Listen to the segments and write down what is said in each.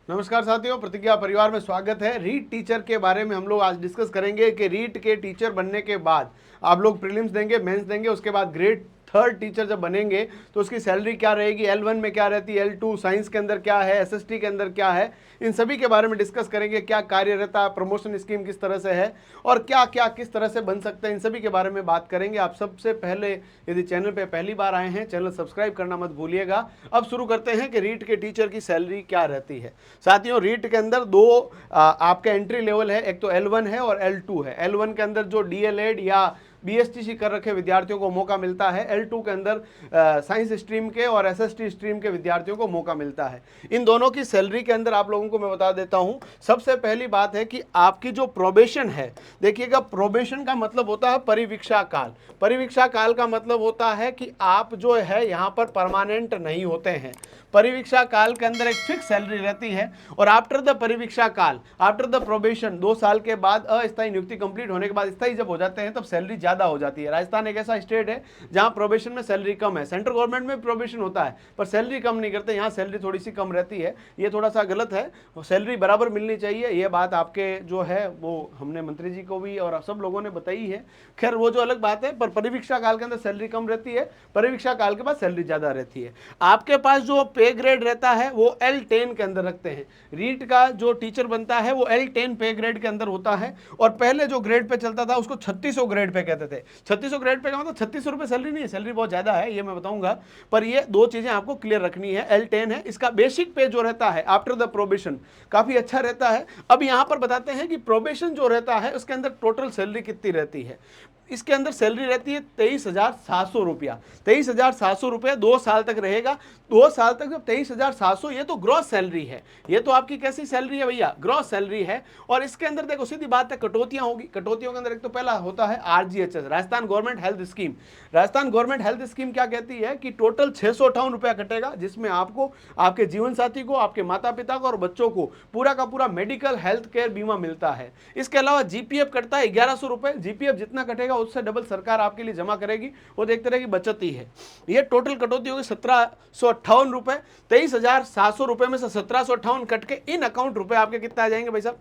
नमस्कार साथियों, प्रतिज्ञा परिवार में स्वागत है। रीट टीचर के बारे में हम लोग आज डिस्कस करेंगे कि रीट के टीचर बनने के बाद आप लोग प्रीलिम्स देंगे, मेंस देंगे, उसके बाद ग्रेड थर्ड टीचर जब बनेंगे तो उसकी सैलरी क्या रहेगी, L1 में क्या रहती है, L2 साइंस के अंदर क्या है, SST के अंदर क्या है, इन सभी के बारे में डिस्कस करेंगे। क्या कार्य रहता है, प्रमोशन स्कीम किस तरह से है और क्या क्या किस तरह से बन सकते हैं, इन सभी के बारे में बात करेंगे। आप सबसे पहले यदि चैनल पे पहली बार आए हैं, चैनल सब्सक्राइब करना मत भूलिएगा। अब शुरू करते हैं कि रीट के टीचर की सैलरी क्या रहती है। साथियों, रीट के अंदर दो आपका एंट्री लेवल है, एक तो L1 है और L2 है। L1 के अंदर जो DLED या BSTC कर रखे विद्यार्थियों को मौका मिलता है, L2 के अंदर साइंस स्ट्रीम के और SST स्ट्रीम के विद्यार्थियों को मौका मिलता है। इन दोनों की सैलरी के अंदर आप लोगों को मैं बता देता हूं। सबसे पहली बात है कि आपकी जो प्रोबेशन है, देखिएगा, प्रोबेशन का मतलब होता है परिवीक्षा काल। परिवीक्षा काल का मतलब होता है कि आप जो है यहाँ पर परमानेंट नहीं होते हैं। परिवीक्षा काल के अंदर एक फिक्स सैलरी रहती है और आफ्टर द परिवीक्षा काल, आफ्टर द प्रोबेशन, 2 साल के बाद अस्थायी नियुक्ति कंप्लीट होने के बाद स्थायी जब हो जाते हैं तब सैलरी ज़्यादा हो जाती है। राजस्थान एक ऐसा स्टेट है जहां प्रोबेशन में सैलरी कम है। सेंट्रल गवर्नमेंट में प्रोबेशन होता है पर सैलरी कम नहीं करते, यहाँ सैलरी थोड़ी सी कम रहती है। ये थोड़ा सा गलत है, सैलरी बराबर मिलनी चाहिए। ये बात आपके जो है वो हमने मंत्री जी को भी और सब लोगों ने बताई है। खैर वो जो अलग बात है, पर परिवीक्षा काल के अंदर सैलरी कम रहती है, परिवीक्षा काल के बाद सैलरी ज़्यादा रहती है। आपके पास जो पे ग्रेड रहता है वो L10 के अंदर रखते हैं। रीट का जो टीचर बनता है वो L10 पे ग्रेड के अंदर होता है और पहले जो ग्रेड पे चलता था उसको 3600 ग्रेड पे कहते थे। 3600 ग्रेड पे का मतलब 3600 रुपये सैलरी नहीं है, सैलरी बहुत ज़्यादा है, ये मैं बताऊंगा। पर ये दो चीज़ें आपको क्लियर रखनी है। L10 है, इसका बेसिक पे जो रहता है आफ्टर द प्रोबेशन काफ़ी अच्छा रहता है। अब यहाँ पर बताते हैं कि प्रोबेशन जो रहता है उसके अंदर टोटल सैलरी कितनी रहती है। इसके अंदर सैलरी रहती है 23,700 रुपया। 23,700 रुपया 2 साल तक रहेगा। 2 साल तक जब 23,700, ये तो ग्रॉस सैलरी है। ये तो आपकी कैसी सैलरी है भैया, ग्रॉस सैलरी है। और इसके अंदर देखो सीधी बात है, कटौतियां होगी। कटौतियों के अंदर एक तो पहला होता है RGHS, Rajasthan government health scheme. Rajasthan government health scheme क्या कहती है कि टोटल 658 रुपया कटेगा, जिसमें आपको, आपके जीवन साथी को, आपके माता पिता को और बच्चों को पूरा का पूरा मेडिकल हेल्थ केयर बीमा मिलता है। इसके अलावा GPF कटता है 1100 रुपए। GPF जितना कटेगा उससे डबल सरकार आपके लिए जमा करेगी, वो एक तरह की बचत ही है। ये टोटल कटौती होगी 1758 रुपए। 23,700 रुपए में से 1758 कट के इन अकाउंट रुपए आपके कितने आ जाएंगे भाई साहब,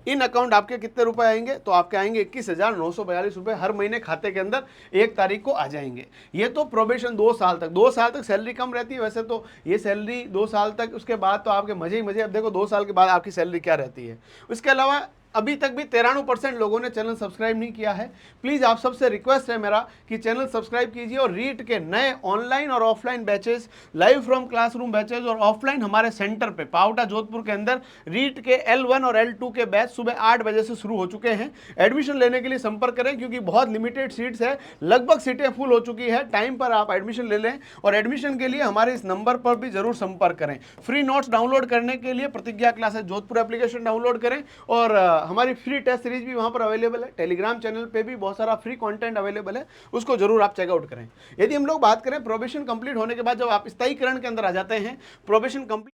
इन अकाउंट आपके कितने रुपए आएंगे, तो आपके आएंगे 21,942 रुपए हर महीने खाते के अंदर 1 तारीख को आ जाएंगे। ये तो प्रोबेशन 2 साल तक, 2 साल तक सैलरी कम रहती है वैसे तो, ये सैलरी 2 साल तक, उसके बाद तो आपके मजे ही मजे। अब देखो 2 साल के बाद आपकी सैलरी क्या रहती है। उसके अलावा अभी तक भी 93% लोगों ने चैनल सब्सक्राइब नहीं किया है। प्लीज़ आप सबसे रिक्वेस्ट है मेरा कि चैनल सब्सक्राइब कीजिए और रीट के नए ऑनलाइन और offline batches, live from classroom batches और ऑफलाइन हमारे सेंटर पे पावटा जोधपुर के अंदर रीट के L1 और L2 के बैच सुबह 8 बजे से शुरू हो चुके हैं। एडमिशन लेने के लिए संपर्क करें क्योंकि बहुत लिमिटेड सीट्स है, लगभग सीटें फुल हो चुकी है। टाइम पर आप एडमिशन ले लें और एडमिशन के लिए हमारे इस नंबर पर भी जरूर संपर्क करें। फ्री नोट्स डाउनलोड करने के लिए प्रतिज्ञा क्लासेस जोधपुर एप्लीकेशन डाउनलोड करें और हमारी फ्री टेस्ट सीरीज भी वहां पर अवेलेबल है। टेलीग्राम चैनल पे भी बहुत सारा फ्री कंटेंट अवेलेबल है, उसको जरूर आप चेकआउट करें। यदि हम लोग बात करें प्रोबेशन कंप्लीट होने के बाद, जब आप स्थायीकरण के अंदर आ जाते हैं, प्रोबेशन कंप्लीट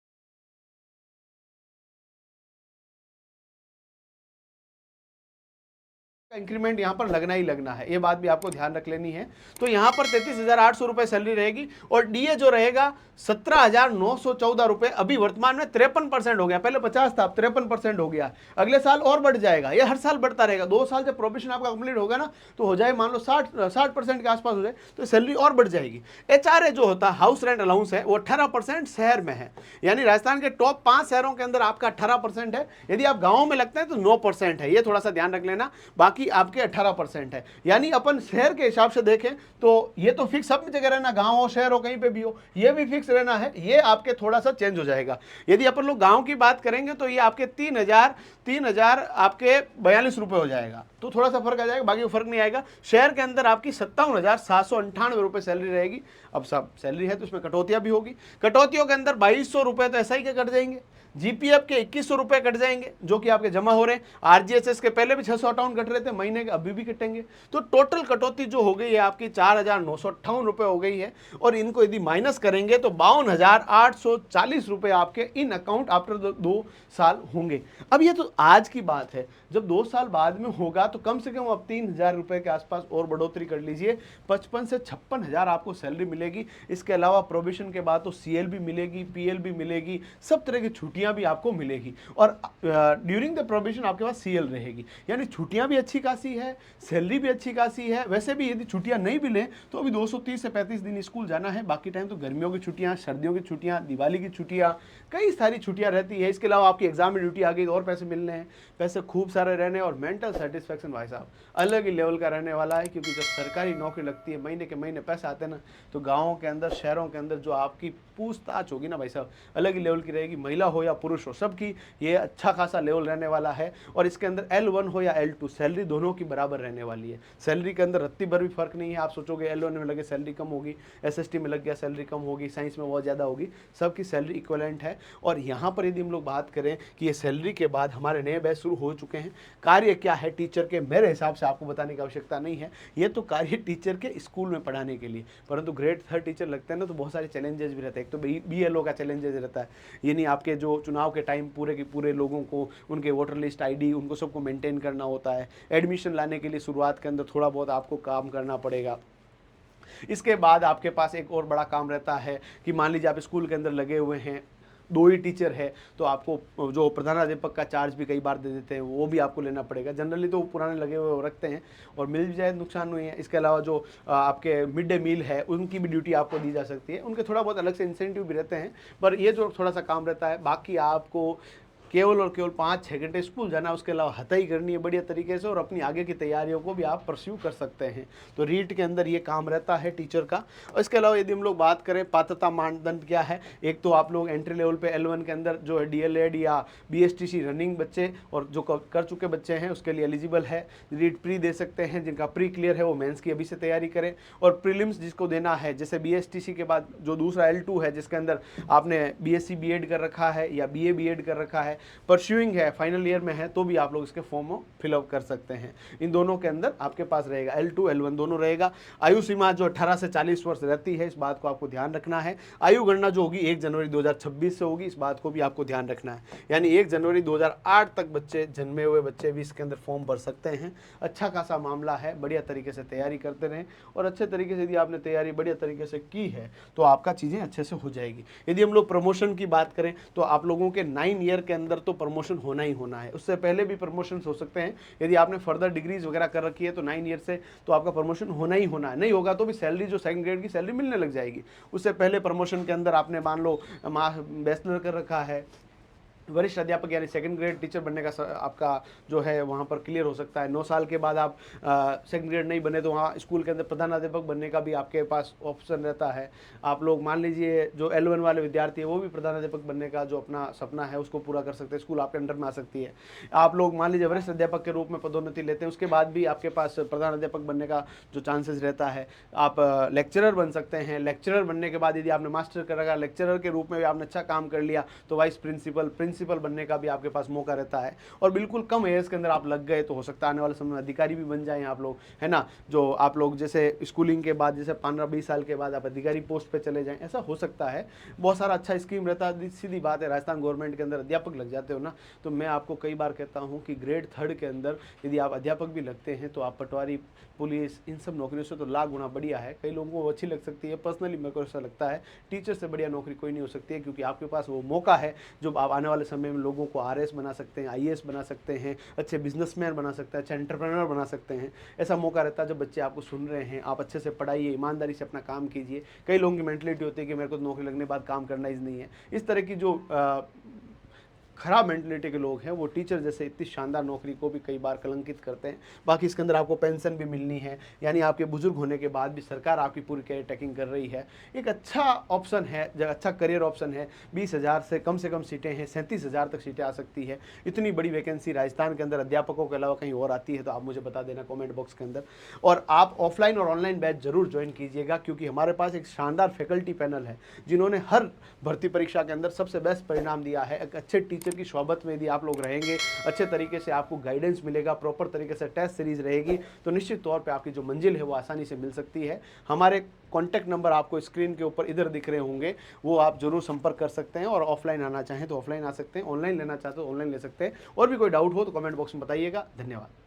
इंक्रीमेंट यहाँ पर लगना ही लगना है, ये बात भी आपको ध्यान रख लेनी है। तो यहाँ पर 33,800 रुपए सैलरी रहेगी और DA जो रहेगा 17,914 रुपए। अभी वर्तमान में 53% हो गया, पहले 50 था, अब 53% हो गया। अगले साल और बढ़ जाएगा, ये हर साल बढ़ता रहेगा। 2 साल जब प्रोबेशन आपका कंप्लीट होगा ना, तो हो जाए मान लो 60% के आसपास हो जाए तो सैलरी और बढ़ जाएगी। HRA जो होता है, हाउस रेंट अलाउंस है, वो 18% शहर में है। यानी राजस्थान के टॉप 5 शहरों के अंदर आपका 18% है। यदि आप गाँव में लगते हैं तो 9% है, ये थोड़ा सा ध्यान रख लेना। बाकी आपके 18% है। यानी अपन शहर के हिसाब से देखें तो ये तो फिक्स सब जगह रहना, गांव हो शहर हो कहीं पे भी हो, ये भी फिक्स रहना है। ये आपके थोड़ा सा चेंज हो जाएगा। यदि अपन लोग गांव की बात करेंगे तो ये आपके 3,000 आपके 42 रुपए हो जाएगा, तो थोड़ा सा फर्क आ जाएगा, बाकी फर्क नहीं आएगा। शहर के अंदर आपकी 57,798 रुपए सैलरी रहेगी। अब सब सैलरी है तो उसमें कटौतियां भी होगी। कटौतियों के अंदर 2,200 रुपए तो SI के कट जाएंगे, जीपीएफ के 2100 रुपए कट जाएंगे जो कि आपके जमा हो रहे हैं। आरजीएसएस के पहले भी 658 कट रहे थे महीने के, अभी भी कटेंगे। तो टोटल कटौती जो हो गई है आपकी 4958 रुपए हो गई है। और इनको यदि माइनस करेंगे तो 52,840 रुपए आपके इन अकाउंट आफ्टर 2 साल होंगे। अब ये तो आज की बात है, जब 2 साल बाद में होगा तो कम से कम अब 3000 रुपए के आसपास और बढ़ोतरी कर लीजिए। 55 से 56,000 आपको सैलरी मिलेगी। इसके अलावा प्रोविजन के बाद तो सीएल भी मिलेगी, पीएल भी मिलेगी, सब तरह की छुट्टियां भी आपको मिलेगी। और ड्यूरिंग द प्रोविजन आपके पास सीएल रहेगी, यानी छुट्टियां भी अच्छी खासी है, सैलरी भी अच्छी खासी है। वैसे भी यदि छुट्टियां नहीं भी लें तो अभी 230 से 35 दिन स्कूल जाना है, बाकी टाइम तो गर्मियों की छुट्टियां, सर्दियों की छुट्टियां, दिवाली की छुट्टियां, कई सारी छुट्टियां रहती है। इसके अलावा आपकी एग्जाम में ड्यूटी आ गई तो और पैसे मिलने हैं, पैसे खूब सारे रहने। और मेंटल सेटिस्फेक्शन भाई साहब अलग ही लेवल का रहने वाला है, क्योंकि जब सरकारी नौकरी लगती है, महीने के महीने पैसे आते हैं ना, तो गाँवों के अंदर, शहरों के अंदर जो आपकी पूछताछ होगी ना भाई साहब, अलग ही लेवल की रहेगी। महिला हो या पुरुष हो, सबकी ये अच्छा खासा लेवल रहने वाला है। और इसके अंदर L1 हो या L2 सैलरी दोनों की बराबर रहने वाली है। सैलरी के अंदर रत्ती भर भी फर्क नहीं है। आप सोचोगे L1 में लगे सैलरी कम होगी, SST में लग गया सैलरी कम होगी, साइंस में बहुत ज़्यादा होगी, सबकी सैलरी इक्वलेंट है। और यहाँ पर यदि हम लोग बात करें कि ये सैलरी के बाद हमारे नए बैच शुरू हो चुके हैं, कार्य क्या है टीचर के, मेरे हिसाब से आपको बताने की आवश्यकता नहीं है। ये तो कार्य टीचर के स्कूल में पढ़ाने के लिए, परंतु ग्रेड 3 टीचर लगते हैं ना, तो बहुत सारे चैलेंजेस भी रहते हैं। एक तो BLO का चैलेंजेस रहता है, यानी आपके जो चुनाव के टाइम पूरे के पूरे लोगों को उनके वोटर लिस्ट ID उनको सबको मेंटेन करना होता है। एडमिशन लाने के लिए शुरुआत के अंदर थोड़ा बहुत आपको काम करना पड़ेगा। इसके बाद आपके पास एक और बड़ा काम रहता है कि मान लीजिए आप स्कूल के अंदर लगे हुए हैं, 2 ही टीचर है, तो आपको जो प्रधानाध्यापक का चार्ज भी कई बार दे देते हैं, वो भी आपको लेना पड़ेगा। जनरली तो पुराने लगे हुए रखते हैं और मिल भी जाए नुकसान नहीं है। इसके अलावा जो आपके मिड डे मील है उनकी भी ड्यूटी आपको दी जा सकती है, उनके थोड़ा बहुत अलग से इंसेंटिव भी रहते हैं, पर ये जो थोड़ा सा काम रहता है। बाकी आपको केवल और केवल 5-6 घंटे स्कूल जाना, उसके अलावा हथाई करनी है बढ़िया तरीके से, और अपनी आगे की तैयारियों को भी आप परस्यू कर सकते हैं। तो रीट के अंदर ये काम रहता है टीचर का। और इसके अलावा यदि हम लोग बात करें पात्रता मानदंड क्या है, एक तो आप लोग एंट्री लेवल पे L1 के अंदर जो है DLED या BSTC रनिंग बच्चे और जो कर चुके बच्चे हैं उसके लिए एलिजिबल है। रीट प्री दे सकते हैं, जिनका प्री क्लियर है वो मेंस की अभी से तैयारी करें। और प्रीलिम्स जिसको देना है, जैसे BSTC के बाद जो दूसरा L2 है जिसके अंदर आपने BSc B.Ed कर रखा है या BA B.Ed कर रखा है, परस्यूइंग है, फाइनल ईयर में है, तो भी आप लोग इसके फॉर्म फिलअप कर सकते हैं। इन दोनों के अंदर आपके पास रहेगा L2 L1 दोनों रहेगा। आयु सीमा जो 18 से 40 वर्ष रहती है, इस बात को आपको ध्यान रखना है। आयु गणना जो होगी 1 जनवरी 2026 से होगी, इस बात को भी आपको ध्यान रखना है। यानी 1 जनवरी 2008 तक बच्चे, जन्मे हुए बच्चे भी इसके अंदर फॉर्म भर सकते हैं। अच्छा खासा मामला है, बढ़िया तरीके से तैयारी करते रहें, और अच्छे तरीके से यदि आपने तैयारी बढ़िया तरीके से की है तो आपका चीज़ें अच्छे से हो जाएगी। यदि हम लोग प्रमोशन की बात करें तो आप लोगों के 9 ईयर के अंदर तो प्रमोशन होना ही होना है। उससे पहले भी प्रमोशन हो सकते हैं, यदि आपने फर्दर डिग्रीज वगैरह कर रखी है तो 9 ईयर से तो आपका प्रमोशन होना ही होना है। नहीं होगा तो भी सैलरी जो सेकंड ग्रेड की सैलरी मिलने लग जाएगी। उससे पहले प्रमोशन के अंदर आपने मान लो बैचलर कर रखा है, वरिष्ठ अध्यापक यानी सेकंड ग्रेड टीचर बनने का आपका जो है वहाँ पर क्लियर हो सकता है। 9 साल के बाद आप सेकंड ग्रेड नहीं बने तो वहाँ स्कूल के अंदर प्रधान अध्यापक बनने का भी आपके पास ऑप्शन रहता है। आप लोग मान लीजिए जो L1 वाले विद्यार्थी है वो भी प्रधान अध्यापक बनने का जो अपना सपना है उसको पूरा कर सकते हैं, स्कूल आपके अंडर में आ सकती है। आप लोग मान लीजिए वरिष्ठ अध्यापक के रूप में पदोन्नति लेते हैं, उसके बाद भी आपके पास प्रधान अध्यापक बनने का जो चांसेस रहता है। आप लेक्चरर बन सकते हैं, लेक्चरर बनने के बाद यदि आपने मास्टर कर रखा, लेक्चरर के रूप में भी आपने अच्छा काम कर लिया तो वाइस प्रिंसिपल बनने का भी आपके पास मौका रहता है। और बिल्कुल कम एज के अंदर आप लग गए तो हो सकता है आने वाले समय में अधिकारी भी बन जाएं आप लोग, है ना। जो आप लोग जैसे स्कूलिंग के बाद जैसे 15-20 साल के बाद आप अधिकारी पोस्ट पे चले जाएं, ऐसा हो सकता है। बहुत सारा अच्छा स्कीम रहता है। सीधी बात है, राजस्थान गवर्नमेंट के अंदर अध्यापक लग जाते हो ना, तो मैं आपको कई बार कहता हूँ कि ग्रेड 3 के अंदर यदि आप अध्यापक भी लगते हैं तो आप पटवारी, पुलिस, इन सब नौकरियों से तो लाख गुना बढ़िया है। कई लोगों को अच्छी लग सकती है, पर्सनली मेरे को ऐसा लगता है टीचर से बढ़िया नौकरी कोई नहीं हो सकती है, क्योंकि आपके पास वो मौका है जो आप आने वाले समय में लोगों को RS बना सकते हैं, IAS बना सकते हैं, अच्छे बिजनेसमैन बना सकते हैं, अच्छे एंटरप्रेन्योर बना सकते हैं। ऐसा मौका रहता है जब बच्चे आपको सुन रहे हैं, आप अच्छे से पढ़ाइए, ईमानदारी से अपना काम कीजिए। कई लोगों की मेंटलिटी होती है कि मेरे को नौकरी लगने के बाद काम करना ही नहीं है। इस तरह की जो खराब मेंटलिटी के लोग हैं वो टीचर जैसे इतनी शानदार नौकरी को भी कई बार कलंकित करते हैं। बाकी इसके अंदर आपको पेंशन भी मिलनी है, यानी आपके बुजुर्ग होने के बाद भी सरकार आपकी पूरी कैरियर टेकिंग कर रही है। एक अच्छा ऑप्शन है, जो अच्छा करियर ऑप्शन है। 20,000 से कम सीटें हैं, 37,000 तक सीटें आ सकती है। इतनी बड़ी वैकेंसी राजस्थान के अंदर अध्यापकों के अलावा कहीं और आती है तो आप मुझे बता देना कॉमेंट बॉक्स के अंदर। और आप ऑफलाइन और ऑनलाइन बैच जरूर ज्वाइन कीजिएगा, क्योंकि हमारे पास एक शानदार फैकल्टी पैनल है जिन्होंने हर भर्ती परीक्षा के अंदर सबसे बेस्ट परिणाम दिया है। एक अच्छे टीचर की सोबत में यदि आप लोग रहेंगे, अच्छे तरीके से आपको गाइडेंस मिलेगा, प्रॉपर तरीके से टेस्ट सीरीज रहेगी, तो निश्चित तौर पे आपकी जो मंजिल है वो आसानी से मिल सकती है। हमारे कॉन्टैक्ट नंबर आपको स्क्रीन के ऊपर इधर दिख रहे होंगे, वो आप जरूर संपर्क कर सकते हैं। और ऑफलाइन आना चाहें तो ऑफलाइन आ सकते हैं, ऑनलाइन लेना चाहते हो तो ऑनलाइन ले सकते हैं। और भी कोई डाउट हो तो कमेंट बॉक्स में बताइएगा। धन्यवाद।